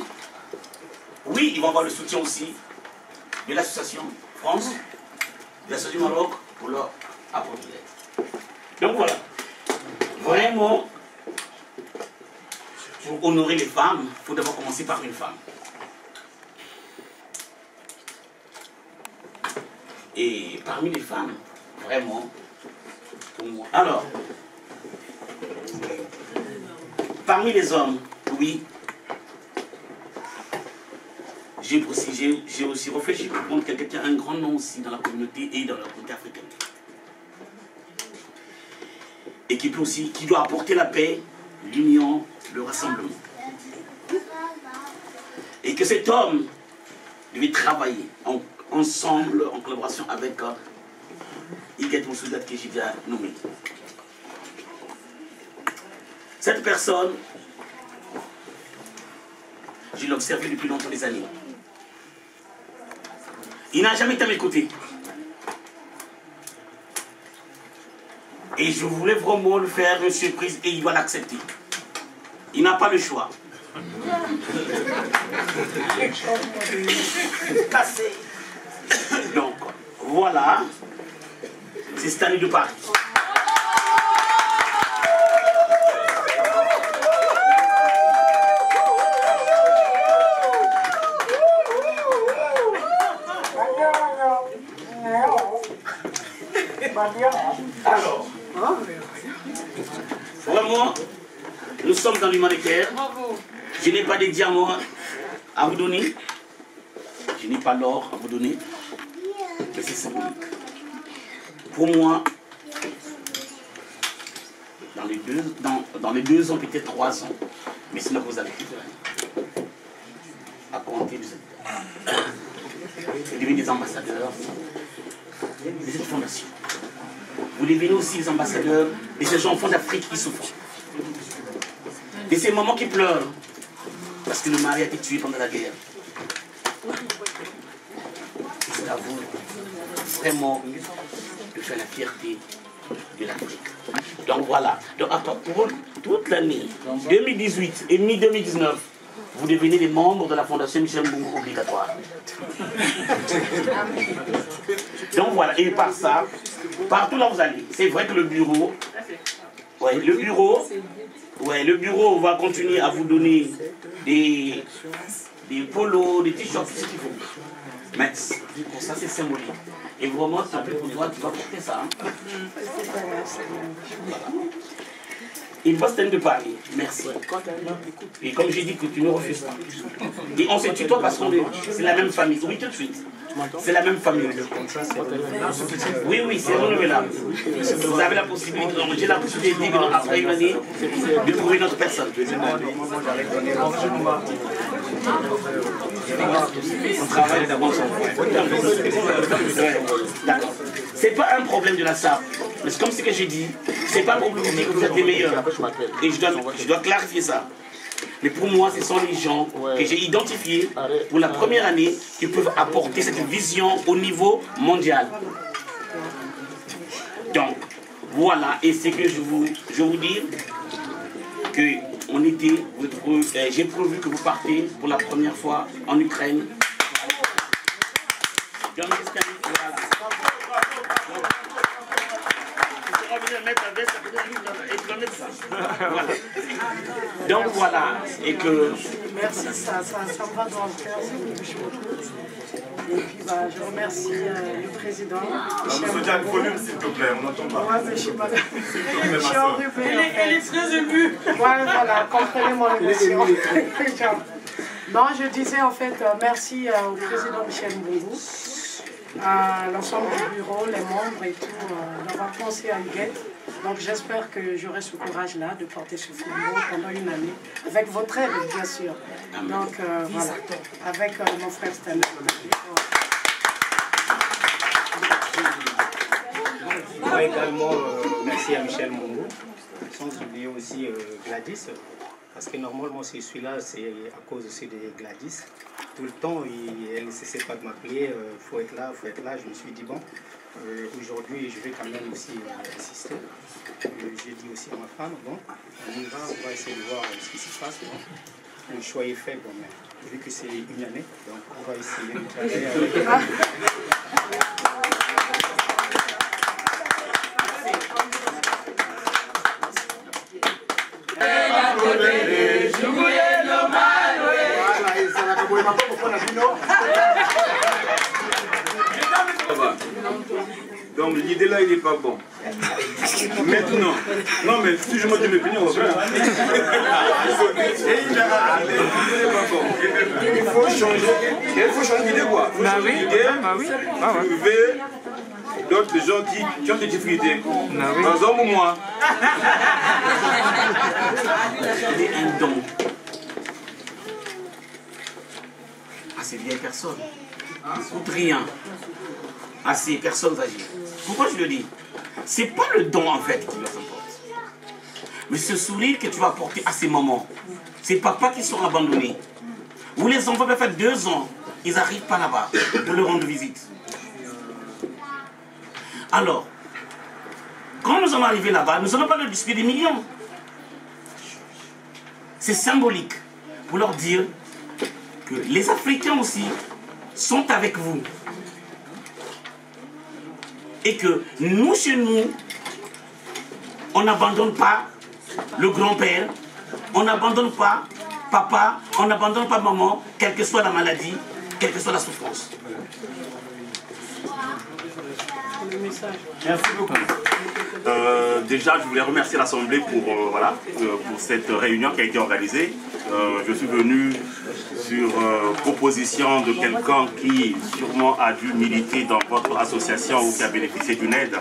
Oui, ils vont avoir le soutien aussi de l'association France, de l'association du Maroc pour leur apporter l'aide. Donc voilà. Vraiment, pour honorer les femmes, il faut d'abord commencer par une femme. Et parmi les femmes, vraiment, pour moi. Alors, parmi les hommes, oui, j'ai aussi réfléchi pour prendre quelqu'un qui a un grand nom aussi dans la communauté et dans la communauté africaine. Et qui peut aussi, qui doit apporter la paix, l'union, le rassemblement. Et que cet homme devait travailler ensemble, en collaboration avec Iguet Moussoudat que j'ai déjà nommé. Cette personne, je l'ai observé depuis longtemps des années. Il n'a jamais été à mes côtés. Et je voulais vraiment le faire une surprise et il doit l'accepter. Il n'a pas le choix. Donc, voilà. C'est Stanley de Paris. Alors, vraiment, nous sommes dans l'humanitaire. Je n'ai pas de diamants à vous donner. Je n'ai pas l'or à vous donner. Mais c'est symbolique. Pour moi, dans les 2 ans, peut-être 3 ans, mais sinon vous avez quitté à compter de cette date. Vous devenez des ambassadeurs de cette fondation. Vous devenez aussi les ambassadeurs de ces enfants d'Afrique qui souffrent. de ces mamans qui pleurent parce que le mari a été tué pendant la guerre. C'est à vous vraiment de faire la fierté de l'Afrique. Donc voilà. Donc pour toute l'année 2018 et mi-2019, vous devenez des membres de la Fondation Michel Mbungu obligatoire. Donc voilà, et par ça, partout là où vous allez, c'est vrai que le bureau, le bureau va continuer à vous donner des polos, des t-shirts, tout ce qu'il faut. Mais pour ça, c'est symbolique. Et vraiment, c'est un peu pour toi, tu vas porter ça. Hein? Il va se tenir de parler. Merci. Et comme j'ai dit que tu ne refuses pas. Et on se tutoie parce qu'on est... C'est la même famille. Oui, tout de suite. C'est la même famille. Oui, oui, c'est renouvelable. Vous avez la possibilité, j'ai la possibilité après une année de trouver une autre personne. On travaille d'abord sur d'accord. C'est pas un problème de la SAP. Mais c'est comme ce que j'ai dit, c'est pas pour vous dire que vous êtes les meilleurs. Et je dois clarifier ça. Mais pour moi, ce sont les gens que j'ai identifiés pour la première année qui peuvent apporter cette vision au niveau mondial. Donc, voilà. Et c'est que je vous dis que j'ai prévu que vous partez pour la première fois en Ukraine. Donc, donc voilà, et que... Merci, ça me va dans le cœur, et puis je remercie le président. Monsieur Diane, volume s'il te plaît, on n'entend pas. Ouais, mais je suis enrhumée. Elle est très émue. Ouais, voilà, comprenez mon émotion. Non, je disais en fait merci au président Michel Mbungu, à l'ensemble du bureau, les membres et tout, d'avoir pensé à Huguette. Donc j'espère que j'aurai ce courage-là de porter ce flambeau pendant une année, avec votre aide bien sûr. Donc voilà, avec mon frère Stanley. Moi également, merci à Michel Mbungu, sans oublier aussi Gladys, parce que normalement si je suis là, c'est à cause aussi de Gladys. Tout le temps, elle ne cessait pas de m'appeler, faut être là, je me suis dit bon, aujourd'hui je vais quand même aussi insister. J'ai dit aussi à ma femme, bon, on va essayer de voir ce qui se passe. Bon. Le choix est fait, bon, mais vu que c'est une année, donc on va essayer de travailler avec. Donc l'idée là, il n'est pas bon. Maintenant, non mais si je me dis mes opinions, on va faire. Il faut changer d'idée quoi. Il faut changer d'idée, trouver d'autres gens qui ont des difficultés. Par exemple moi. Donner un don à ces vieilles personnes. Ou rien à ces personnes âgées. Pourquoi je le dis? C'est pas le don en fait qui leur importe. Mais ce sourire que tu vas apporter à ces mamans. Ces papas qui sont abandonnés. Où les enfants peuvent faire 2 ans, ils n'arrivent pas là-bas pour leur rendre visite. Alors, quand nous allons arriver là-bas, nous n'allons pas leur distribuer des millions. C'est symbolique pour leur dire que les Africains aussi sont avec vous. Et que nous, chez nous, on n'abandonne pas le grand-père, on n'abandonne pas papa, on n'abandonne pas maman, quelle que soit la maladie, quelle que soit la souffrance. Merci beaucoup. Déjà, je voulais remercier l'Assemblée pour cette réunion qui a été organisée. Je suis venu sur proposition de quelqu'un qui sûrement a dû militer dans votre association ou qui a bénéficié d'une aide.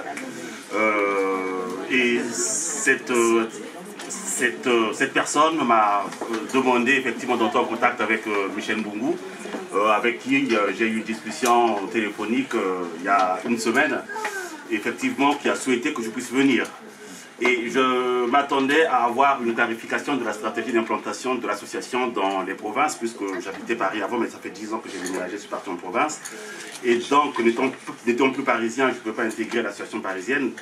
Et cette personne m'a demandé effectivement d'entrer en contact avec Michel Mbungu, avec qui j'ai eu une discussion téléphonique il y a une semaine, effectivement qui a souhaité que je puisse venir. Et je m'attendais à avoir une clarification de la stratégie d'implantation de l'association dans les provinces, puisque j'habitais Paris avant, mais ça fait 10 ans que j'ai déménagé, je suis parti en province. Et donc, n'étant plus parisien, je ne peux pas intégrer l'association parisienne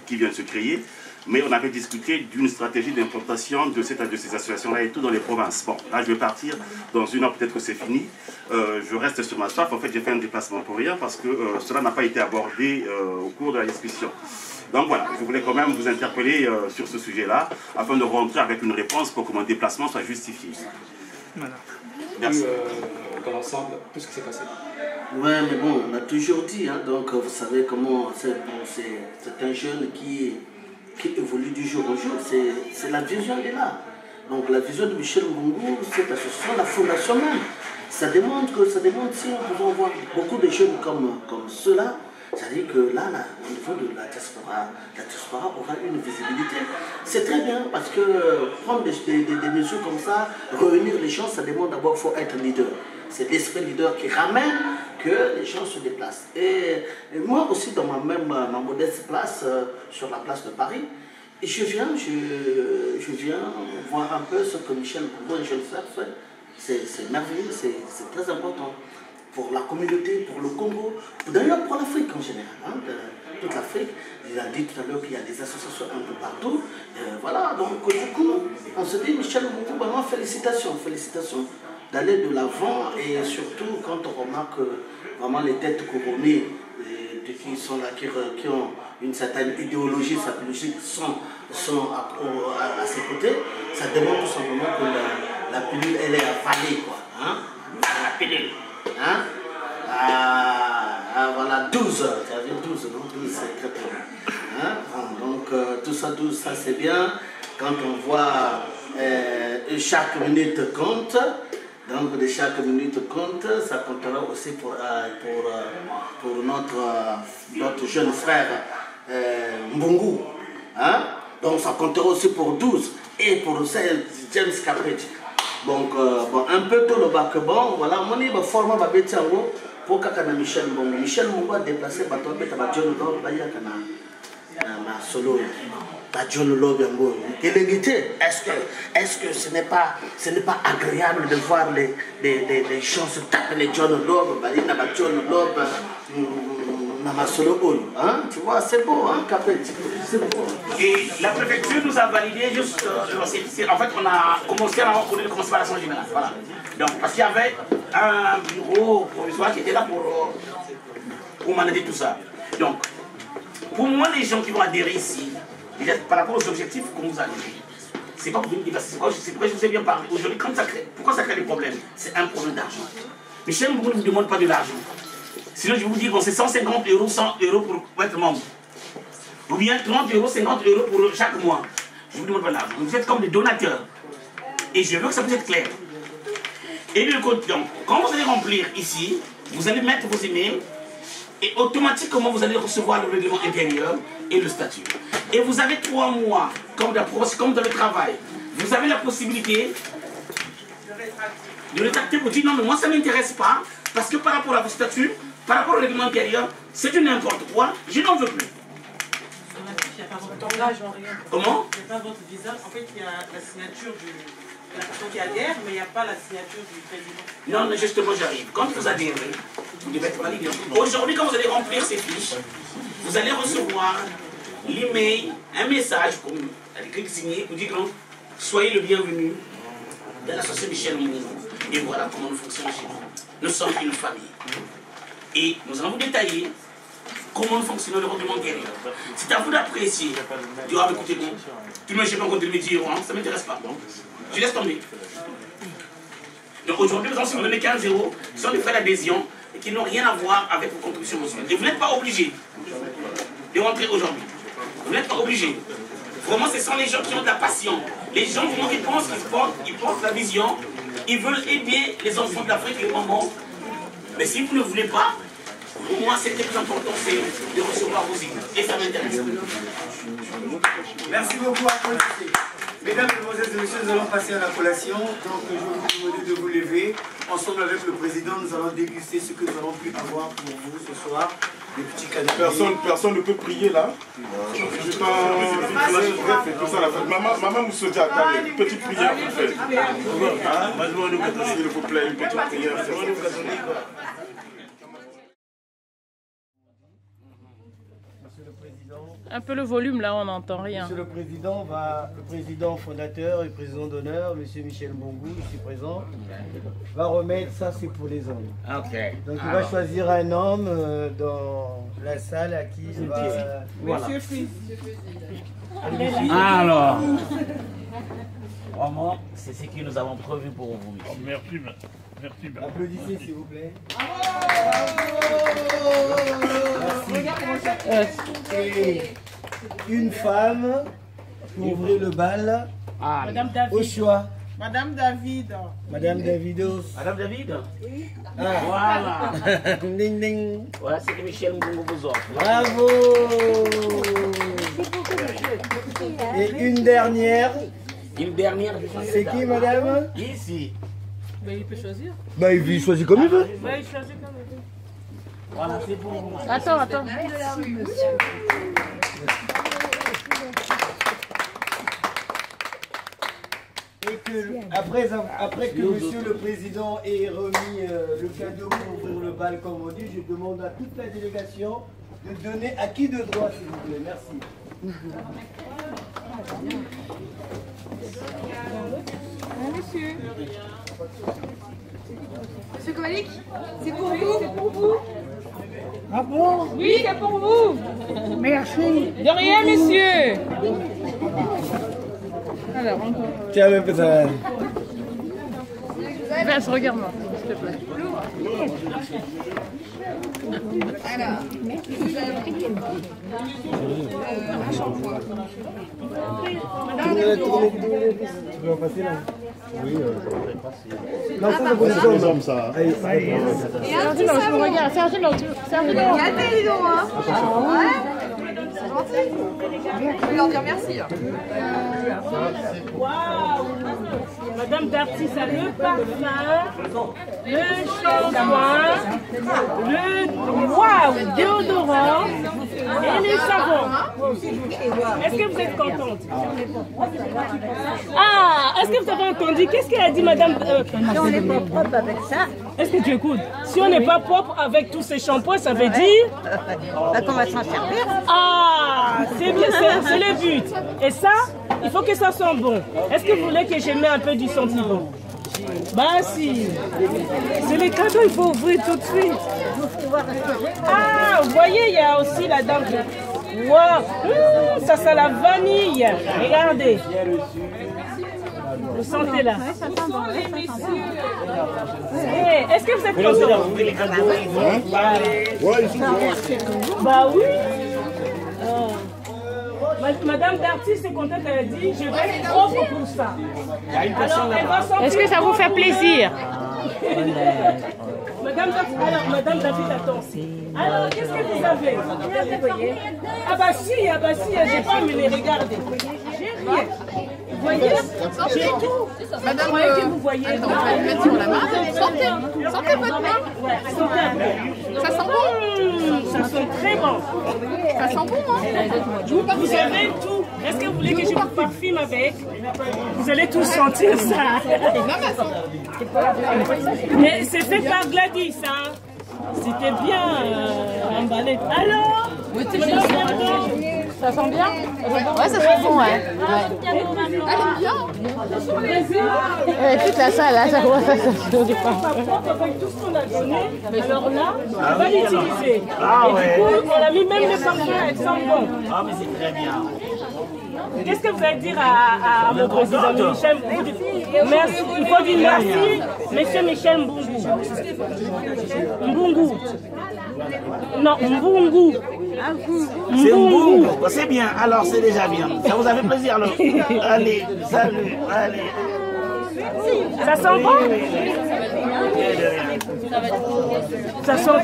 qui vient de se créer. Mais on avait discuté d'une stratégie d'implantation de ces associations-là et tout dans les provinces. Bon, là je vais partir, dans une heure peut-être que c'est fini. Je reste sur ma soif. En fait, j'ai fait un déplacement pour rien parce que cela n'a pas été abordé au cours de la discussion. Donc voilà, je voulais quand même vous interpeller sur ce sujet-là, afin de rentrer avec une réponse pour que mon déplacement soit justifié. Voilà. Merci. Dans l'ensemble, tout ce qui s'est passé. Ouais, mais bon, on a toujours dit, hein, donc vous savez comment c'est un jeune qui évolue du jour au jour, c'est la vision de là. Donc la vision de Michel Mbungu, c'est la fondation même. Ça démontre si nous pouvons voir beaucoup de jeunes comme ceux-là, c'est-à-dire que là, au niveau de la diaspora aura une visibilité. C'est très bien parce que prendre des mesures comme ça, réunir les gens, ça demande d'abord qu'il faut être leader. C'est l'esprit leader qui ramène que les gens se déplacent. Et moi aussi, dans ma modeste place, sur la place de Paris, je viens voir un peu ce que Michel Mbungu, un jeune frère, fait. C'est merveilleux, c'est très important pour la communauté, pour le Congo, d'ailleurs pour l'Afrique en général, hein, toute l'Afrique. Il a dit tout à l'heure qu'il y a des associations un peu partout. Voilà, donc du coup, on se dit, Michel Mbungu, vraiment félicitations d'aller de l'avant, et surtout quand on remarque vraiment les têtes couronnées qui sont là, qui ont une certaine idéologie stratégique sont à ses côtés, ça démontre tout simplement que la pilule elle est avalée, quoi. Hein? La pilule. Hein? Voilà, 12 heures, ça veut dire 12, non? 12 c'est très bien. Hein? Donc tout ça, 12, ça c'est bien. Quand on voit chaque minute compte, donc de chaque minute compte, ça comptera aussi pour notre jeune frère Mbungu. Hein? Donc ça comptera aussi pour 12 et pour James Capet. Donc bon, un peu tout le bac bon, voilà, mon niveau format va être pour que Michel Mbungu. Michel Mbungu a déplacé bateau bête à John Lord, na solo. John Lord Yango. Est-ce que ce n'est pas agréable de voir les gens se taper les John Lord, John Lord, hein? Tu vois, c'est beau, hein, Capet. C'est beau. Et la préfecture nous a validé juste. En fait, on a commencé à avoir une conspiration générale. Voilà. Donc, parce qu'il y avait un bureau provisoire qui était là pour manager tout ça. Donc, pour moi, les gens qui vont adhérer ici, déjà, par rapport aux objectifs qu'on vous a donnés, c'est pas pour vous dire, c'est pourquoi je vous ai bien parlé. Aujourd'hui, pourquoi ça crée des problèmes? C'est un problème d'argent. Michel Mbungu ne vous demande pas de l'argent. Sinon, je vais vous dire, bon, c'est 150 €, 100 € pour être membre. Ou bien 30 €, 50 € pour chaque mois. Je ne vous demande pas l'argent. Vous êtes comme des donateurs. Et je veux que ça puisse être clair. Et le code, donc, quand vous allez remplir ici, vous allez mettre vos emails et automatiquement vous allez recevoir le règlement intérieur et le statut. Et vous avez 3 mois, comme dans le travail. Vous avez la possibilité de rétracter pour dire non, mais moi ça ne m'intéresse pas, parce que par rapport à vos statuts, par rapport au règlement intérieur, c'est du n'importe quoi, je n'en veux plus. Il n'y a pas votre âge en rien. Comment? Il n'y a pas votre visa. En fait, il y a la signature de la personne qui adhère, mais il n'y a pas la signature du président. Non, mais justement, j'arrive. Quand vous adhérez, vous devez être validé. Aujourd'hui, quand vous allez remplir ces fiches, vous allez recevoir l'email, un message, comme écrit signé, vous dit donc, soyez le bienvenu dans l'association Michel Mbungu. Et voilà comment nous fonctionnons chez nous. Nous sommes une famille. Et nous allons vous détailler comment nous fonctionnons le règlement intérieur. C'est à vous d'apprécier. Tu vas m'écouter, tu ne me sais pas contre me dire, ça ne m'intéresse pas. Je laisse tomber. Donc aujourd'hui, nous allons donner 15 €, qui sont des frais d'adhésion et qui n'ont rien à voir avec vos contributions mensuelles. Et vous n'êtes pas obligé de rentrer aujourd'hui. Vous n'êtes pas obligé. Vraiment, ce sont les gens qui ont de la passion. Les gens vraiment qui pensent qu'ils portent la vision. Ils veulent aider les enfants de l'Afrique et le Congo. Mais si vous ne voulez pas, pour moi, c'est le plus important, c'est de recevoir vos idées. Et ça m'intéresse. Merci beaucoup. Mesdames, Mesdemoiselles et Messieurs, nous allons passer à la collation. Donc, je vais vous demander de vous lever. Ensemble avec le président, nous allons déguster ce que nous avons pu avoir pour vous ce soir. Des petits cadeaux. Personne ne peut prier là. Juste Maman Moussodia, une petite prière vous faites. S'il vous plaît, une petite prière. Un peu le volume là, on n'entend rien. Monsieur le président fondateur et président d'honneur, monsieur Michel Mbongo, ici présent, va remettre ça, c'est pour les hommes. Ok. Donc il va choisir un homme dans la salle à qui il va... Voilà. Monsieur Fils. Alors, vraiment, c'est ce que nous avons prévu pour vous. Oh, merci, merci. Applaudissez s'il vous plaît. Merci. Et une femme pour ouvrir le bal. Madame David. Au choix. Madame David. Madame Davidos. Madame David. Oui. Voilà. Ding ding. Voilà ce que Michel Mbongo vous offre. Bravo. Et une dernière. Une dernière. C'est qui, madame? Ici. Mais il peut choisir. Bah, il choisit comme il veut. Bah, il choisit comme il veut. Voilà, c'est pour vous. Attends. Et que après que monsieur le président ait remis le cadeau pour ouvrir le bal, comme on dit, je demande à toute la délégation de donner à qui de droit, s'il vous plaît. Merci. Monsieur. Monsieur Kovalik, c'est pour vous. C'est pour vous. Ah bon? Oui, c'est pour vous. Merci. De rien, monsieur. Alors, encore. Tiens, même ça. Vince, regarde-moi, s'il te plaît. Alors, un shampoing. Tu peux en passer là? Oui, je vais passer. Non, ça, c'est pour les hommes, ça. Serge-le, je me regarde. Serge-le. Il y a des rideaux, hein. Ouais. C'est gentil. Je vais leur dire merci. Waouh! Madame Darty, ça le parfum, le shampoing, le waouh, déodorant et les savons. Est-ce que vous êtes contente? Ah, est-ce que vous avez entendu? Qu'est-ce qu'elle a dit, madame? Si on n'est pas propre avec ça. Est-ce que tu écoutes? Si on n'est pas propre avec tous ces shampoings, ça veut dire? Qu'on va s'en servir. Ah, c'est bien, c'est le but. Et ça, il faut que ça sente bon. Est-ce que vous voulez que je mette un peu du sentiment? Bah si. C'est les cadeaux, il faut ouvrir tout de suite. Ah, vous voyez, il y a aussi la dame. Waouh, ça sent la vanille. Regardez. Vous sentez là? Hey, est-ce que vous êtes content? Bah oui. Madame Darty, c'est contente, elle a dit, je vais être propre pour ça. Est-ce que ça vous fait plaisir? Madame David, attends. Alors, qu'est-ce que vous avez? Ah bah si, j'ai pas me les regarder. J'ai rien. Vous voyez? J'ai tout. Madame, que vous voyez. Attends, je vais le mettre sur la main. Sentez votre main. Ouais, sentez un peu. Ça sent bon? Ça sent très bon. Ça sent bon, hein? Vous avez tout. Est-ce que vous voulez que je vous parfume avec? Vous allez tous sentir ça. Mais c'est fait par Gladys, hein? C'était bien emballé. Alors? Ça sent bien? Ouais, ça sent bon, ouais. Elle est bien. Toute la salle, là, ça commence à sentir du parfum. Avec tout ce qu'on a donné, alors là, on va l'utiliser. Et du coup, on a mis même le parfum, elle sent bon. Ah, mais c'est très bien. Qu'est-ce que vous allez dire à mon président Michel Mbongo? Merci. Il faut dire merci, monsieur Michel Mbongo. Mbongo. Non, Mbongo. C'est Mbongo. C'est bien, alors c'est déjà bien. Ça vous a fait plaisir, alors. Allez, salut, allez. Ça sent bon? Ça sent...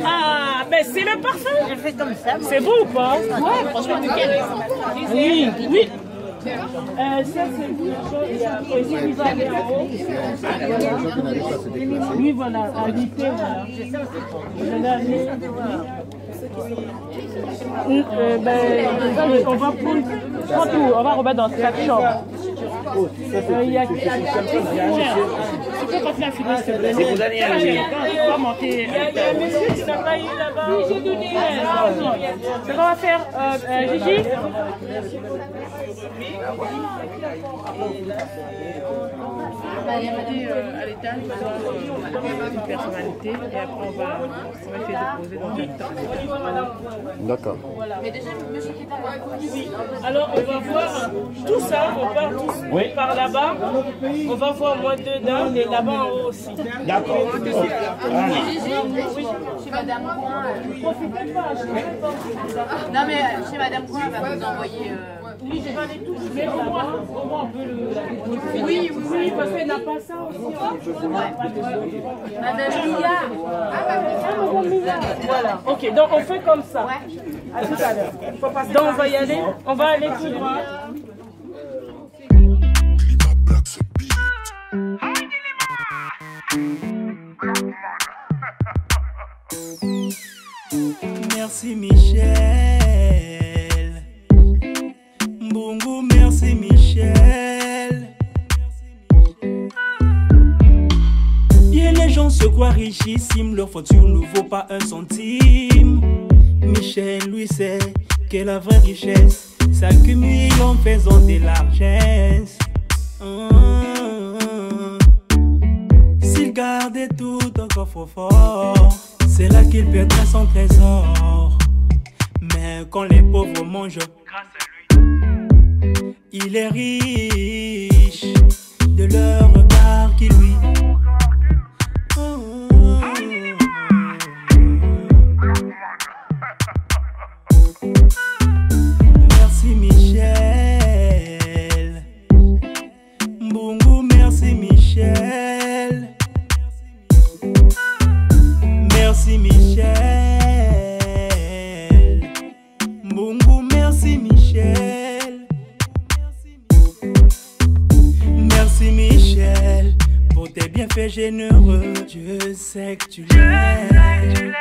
Ah, mais c'est le parfum. Je fais comme ça. C'est bon ou pas? Ouais, franchement, nickel. Oui, oui. Ça, c'est une chose. Ici, il va aller en haut. Lui, voilà, à l'IP, voilà. Je l'ai amené. On va prendre tout, on va remettre dans cette chambre. Il y a quelqu'un qui a fini, s'il te plaît. On va monter. Il y a un monsieur qui n'a pas eu là-bas. J'ai donné. Ce qu'on va faire, Gigi. À l'étage, une personnalité et après on va essayer de poser dans le temps. D'accord. Mais déjà, monsieur qui est oui. Alors on va voir tout ça, on part tous par là-bas. On va voir moins deux dames et là-bas en haut aussi. D'accord. Oui. Chez Madame Coin. Profitez pas. Non mais chez Madame Coin, elle va vous envoyer. Oui, je vais aller tout mais au moins on peut le. Oui, parce qu'elle n'a pas ça aussi. Madame Millard. Voilà. Ok, donc on fait comme ça. À tout à l'heure. Donc on va y aller. On va aller tout droit. Merci Michel. Bongo, merci Michel. Bien les gens se croient richissimes, leur fortune ne vaut pas un centime. Michel lui sait que la vraie richesse s'accumule en faisant des largesses. S'il gardait tout encore fort, c'est là qu'il perdrait son trésor. Mais quand les pauvres mangent, grâce à lui, il est riche de leur regard qui lui. Merci Michel. Bongo, merci Michel. Merci Michel. Bongo, merci Michel. Merci Michel pour tes bienfaits généreux. Je sais que tu l'aimes.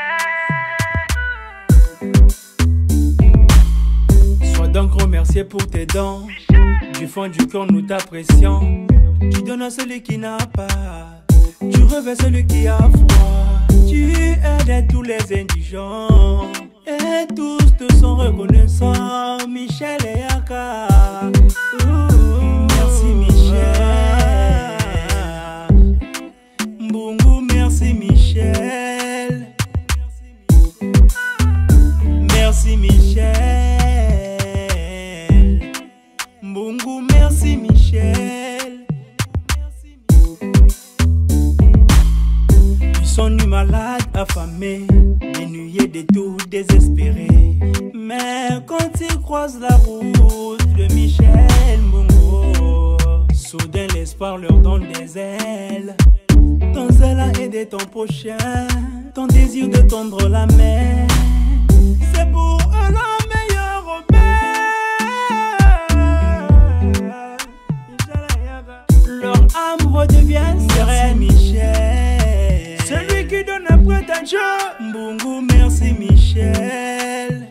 Sois donc remercié pour tes dons. Du fond du cœur nous t'apprécions. Tu donnes à celui qui n'a pas. Tu revêts celui qui a froid. Tu aides tous les indigents. Et tous te sont reconnaissants. Michel et Aka. Merci Michel. Bongo, merci Michel. Merci Michel. Bongo, merci Michel. Ils sont nus malades, affamés, dénuyés de tout, désespérés. Mais quand ils croisent la route de Michel Mbongo, soudain l'espoir leur donne des ailes. Ton zèle a aidé ton prochain, ton désir de tendre la main. C'est pour eux la meilleure aubaine. Leur âme redevient sereine. Michel, celui qui donne après ta Dieu. Mbongo, merci Michel.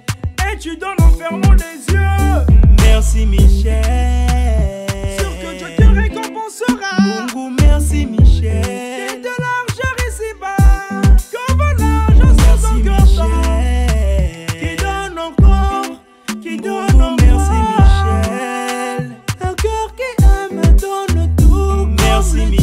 Et tu donnes en fermant les yeux. Merci Michel. Sûr que Dieu te récompensera. Mbongo, merci Michel. Et de l'argent ici-bas, comme l'argent sans son cœur. Qui donne encore, qui donne encore. Merci Michel. Un cœur qui aime donne tout. Merci Michel.